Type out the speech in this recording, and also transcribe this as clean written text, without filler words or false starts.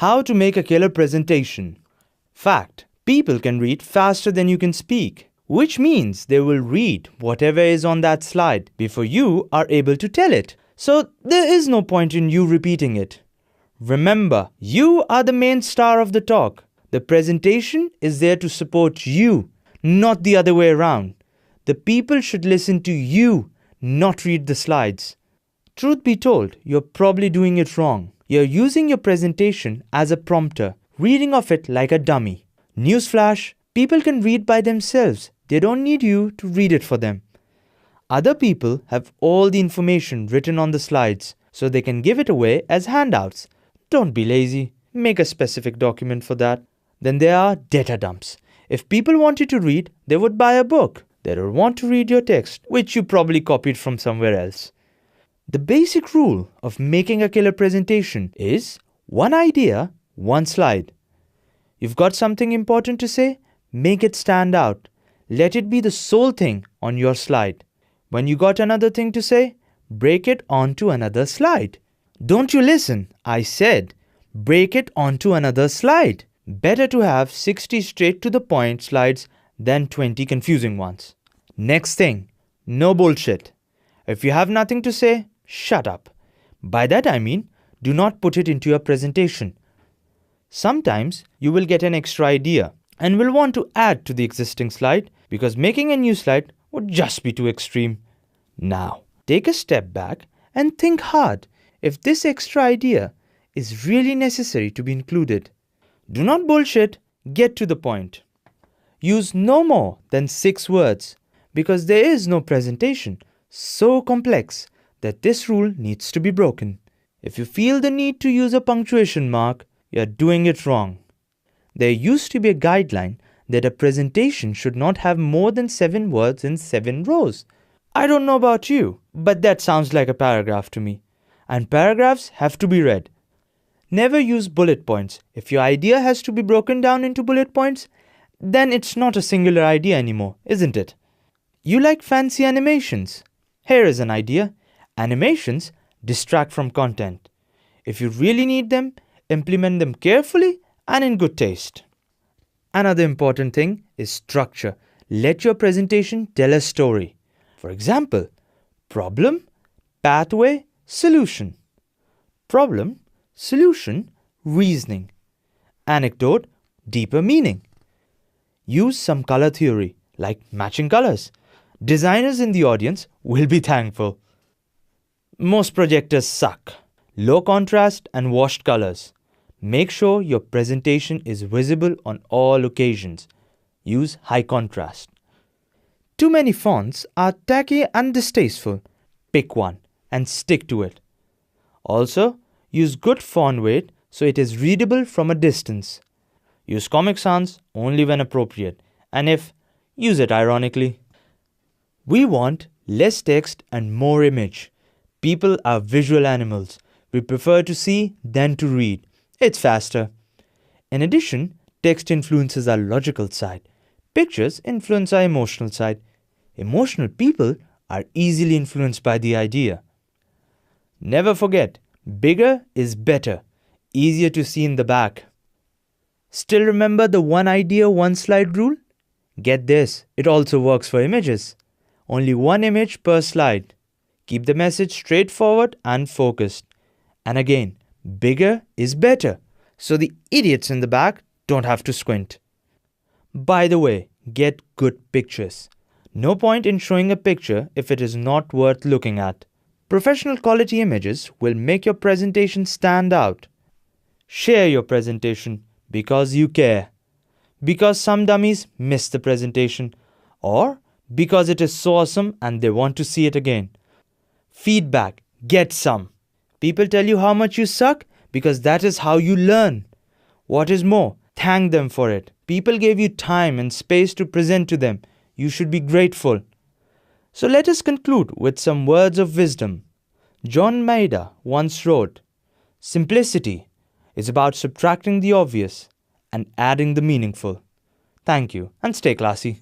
How to make a killer presentation. Fact: people can read faster than you can speak, which means they will read whatever is on that slide before you are able to tell it. So there is no point in you repeating it. Remember, you are the main star of the talk. The presentation is there to support you, not the other way around. The people should listen to you, not read the slides. Truth be told, you're probably doing it wrong. You're using your presentation as a prompter, reading off it like a dummy. Newsflash, people can read by themselves. They don't need you to read it for them. Other people have all the information written on the slides, so they can give it away as handouts. Don't be lazy. Make a specific document for that. Then there are data dumps. If people want you to read, they would buy a book. They don't want to read your text, which you probably copied from somewhere else. The basic rule of making a killer presentation is one idea, one slide. You've got something important to say? Make it stand out. Let it be the sole thing on your slide. When you got another thing to say, break it onto another slide. Don't you listen? I said, break it onto another slide. Better to have 60 straight to the point slides than 20 confusing ones. Next thing, no bullshit. If you have nothing to say, shut up. By that I mean, do not put it into your presentation. Sometimes you will get an extra idea and will want to add to the existing slide because making a new slide would just be too extreme. Now, take a step back and think hard if this extra idea is really necessary to be included. Do not bullshit, get to the point. Use no more than 6 words because there is no presentation so complex that this rule needs to be broken. If you feel the need to use a punctuation mark, you are doing it wrong. There used to be a guideline that a presentation should not have more than 7 words in 7 rows. I don't know about you, but that sounds like a paragraph to me. And paragraphs have to be read. Never use bullet points. If your idea has to be broken down into bullet points, then it's not a singular idea anymore, isn't it? You like fancy animations. Here is an idea. Animations distract from content. If you really need them, implement them carefully and in good taste. Another important thing is structure. Let your presentation tell a story. For example, problem, pathway, solution. Problem, solution, reasoning. Anecdote, deeper meaning. Use some color theory, like matching colors. Designers in the audience will be thankful. Most projectors suck. Low contrast and washed colors. Make sure your presentation is visible on all occasions. Use high contrast. Too many fonts are tacky and distasteful. Pick one and stick to it. Also, use good font weight so it is readable from a distance. Use Comic Sans only when appropriate, and if, use it ironically. We want less text and more image. People are visual animals. We prefer to see than to read. It's faster. In addition, text influences our logical side. Pictures influence our emotional side. Emotional people are easily influenced by the idea. Never forget, bigger is better. Easier to see in the back. Still remember the one idea, one slide rule? Get this, it also works for images. Only one image per slide. Keep the message straightforward and focused. And again, bigger is better, so the idiots in the back don't have to squint. By the way, get good pictures. No point in showing a picture if it is not worth looking at. Professional quality images will make your presentation stand out. Share your presentation because you care. Because some dummies miss the presentation, or because it is so awesome and they want to see it again. Feedback, get some. People tell you how much you suck because that is how you learn. What is more, thank them for it. People gave you time and space to present to them. You should be grateful. So let us conclude with some words of wisdom. John Maida once wrote, "Simplicity is about subtracting the obvious and adding the meaningful." Thank you and stay classy.